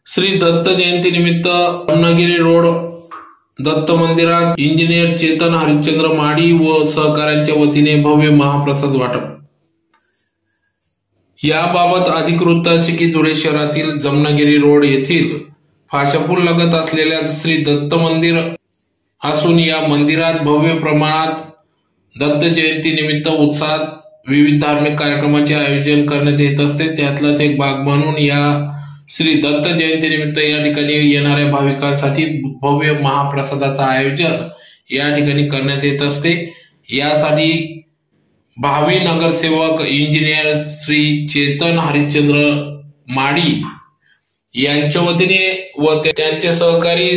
श्री दत्त जयंती निमित्त रत्नागिरी रोड दत्त मंदिरात इंजिनियर चेतन हरिश्चंद्र माडी व सहकाऱ्यांच्या वतीने भव्य महाप्रसाद वाटप। याबाबत अधिक वृत्त असे की धुळे शहरातील जमनागिरी रोड येथील फाशापूल लगत असलेल्या श्री दत्त मंदिर असून या मंदिरात भव्य प्रमाणात दत्त जयंती निमित्त उत्साहात विविध धार्मिक कार्यक्रमांचे आयोजन करण्यात येत असते। त्यातलाच एक भाग म्हणून या श्री दत्त जयंती निमित्त या ठिकाणी येणाऱ्या भाविकांसाठी भव्य महाप्रसादाचं आयोजन या ठिकाणी करण्यात येत असते। यासाठी भावी नगरसेवक इंजिनियर श्री चेतन हरिश्चंद्र माडी यांच्या वतीने व त्यांचे सहकारी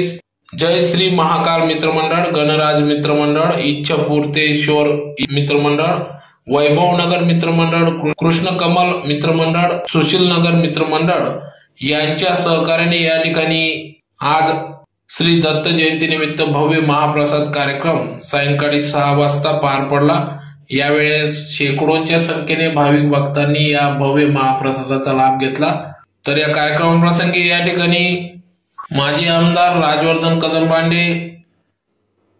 जय श्री महाकाल मित्रमंडळ, गणराज मित्रमंडळ, इच्छापूर्तेश्वर मित्रमंडळ, वैभव नगर मित्रमंडळ, कृष्ण कमल मित्रमंडळ, सुशील नगर मित्रमंडळ यांच्या सहकार्याने या ठिकाणी आज श्री दत्त जयंती निमित्त भव्य महाप्रसाद कार्यक्रम सायंकाळी 6 वाजता पार पडला। यावेळेस शेकडोंच्या संख्येने भाविक भक्तांनी या भव्य महाप्रसादाचा लाभ घेतला। तर या कार्यक्रमाप्रसंगी या ठिकाणी माजी आमदार राजवर्धन कदमबांडे,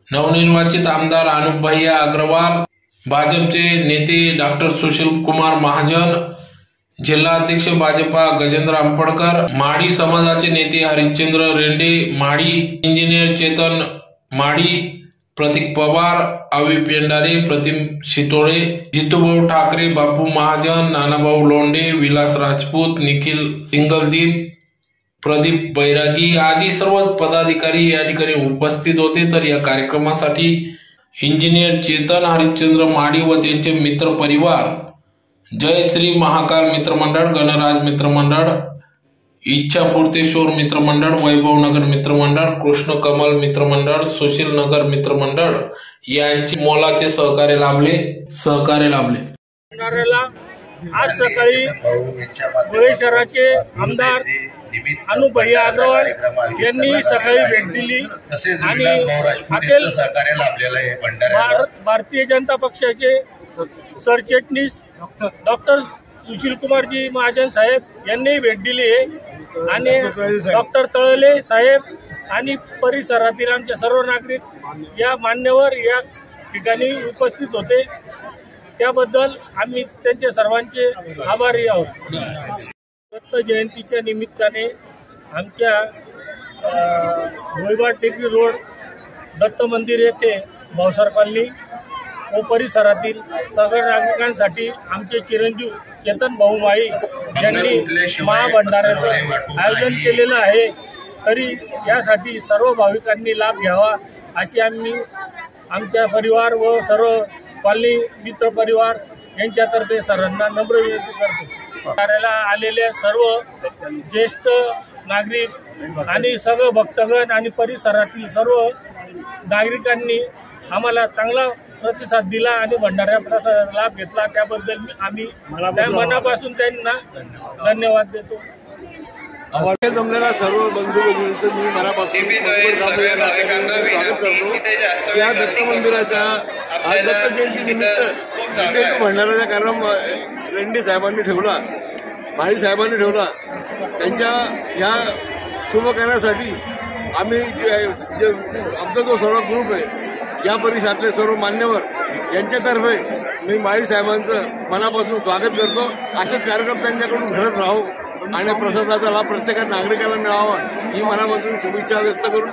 नवनिर्वाचित आमदार अनुप भैया अग्रवाल, भाजपचे नेते डॉक्टर सुशील कुमार महाजन, जिल्हाध्यक्ष भाजपा गजेंद्र अंपडकर, माडी समाजाचे नेते हरिश्चंद्र रेंडे माडी, इंजिनियर चेतन माडी, प्रतीक पवार, अवी पेंडारे, प्रतिम शितोळे, जितूभाऊ ठाकरे, बापू महाजन, नानाभाऊ लोंढे, विलास राजपूत, निखिल सिंगलदीप, प्रदीप बैरागी आदी सर्व पदाधिकारी या ठिकाणी उपस्थित होते। तर या कार्यक्रमासाठी इंजिनियर चेतन हरिश्चंद्र माडी व त्यांचे मित्र परिवार, जय श्री महाकाल मित्रमंडळ, गणराज मित्रमंडळ, इच्छापूर्तेश्वर मित्रमंडळ, वैभव नगर मित्रमंडळ, कृष्ण कमल मित्रमंडळ, सुशील नगर मित्रमंडळ यांचे मोलाचे सहकार्य लाभले। आज सकाळी धुळे शहराचे आमदार अनुप भैया अग्रवाल यांनी सकाळी भेट दिली आणि अखिल भारतीय जनता पक्षाचे सरचिटणीस डॉक्टर सुशील कुमारजी महाजन साहेब यांनी भेट दिली आहे आणि डॉक्टर तळले साहेब आणि परिसरातील आमचे सर्व नागरिक या मान्यवर या ठिकाणी उपस्थित होते। त्याबद्दल आम्ही त्यांचे सर्वांचे आभारी आहोत। दत्त जयंतीच्या निमित्ताने आमच्या भोईबाड टेकडी रोड दत्त मंदिर येथे भावसार कॉलनी व परिसरातील सगळ्या नागरिकांसाठी आमचे चिरंजीव चेतन भाऊ माळी यांनी महाभंडाऱ्याचं आयोजन केलेलं आहे। तरी यासाठी सर्व भाविकांनी लाभ घ्यावा अशी आम्ही आमच्या परिवार व सर्व कॉलनी मित्र परिवार यांच्यातर्फे सर्वांना नम्र विनंती करतो। कार्याला आलेल्या सर्व ज्येष्ठ नागरिक आणि सगळं भक्तगण आणि परिसरातील सर्व नागरिकांनी आम्हाला चांगला प्रतिसाद दिला आणि भंडारा प्रसादाचा लाभ घेतला। त्याबद्दल आम्ही मनापासून त्यांना धन्यवाद देतो। जमलेला सर्व बंधू भगिनींचं मी मनापासून स्वागत करतो। या दत्त मंदिराच्या आज दत्त जयंती निमित्त भंडाराचा कार्यक्रम रेंडे साहेबांनी ठेवला, माळी साहेबांनी ठेवला। त्यांच्या ह्या शुभ कार्यासाठी आम्ही आमचा जो सर्व ग्रुप आहे या परिसरातले सर्व मान्यवर यांच्यातर्फे मी माळी साहेबांचं मनापासून स्वागत करतो। असेच कार्यक्रम त्यांच्याकडून घडत राहू आणि प्रसादाचा लाभ प्रत्येक नागरिकाला मिळावा ही मनापासून शुभेच्छा व्यक्त करून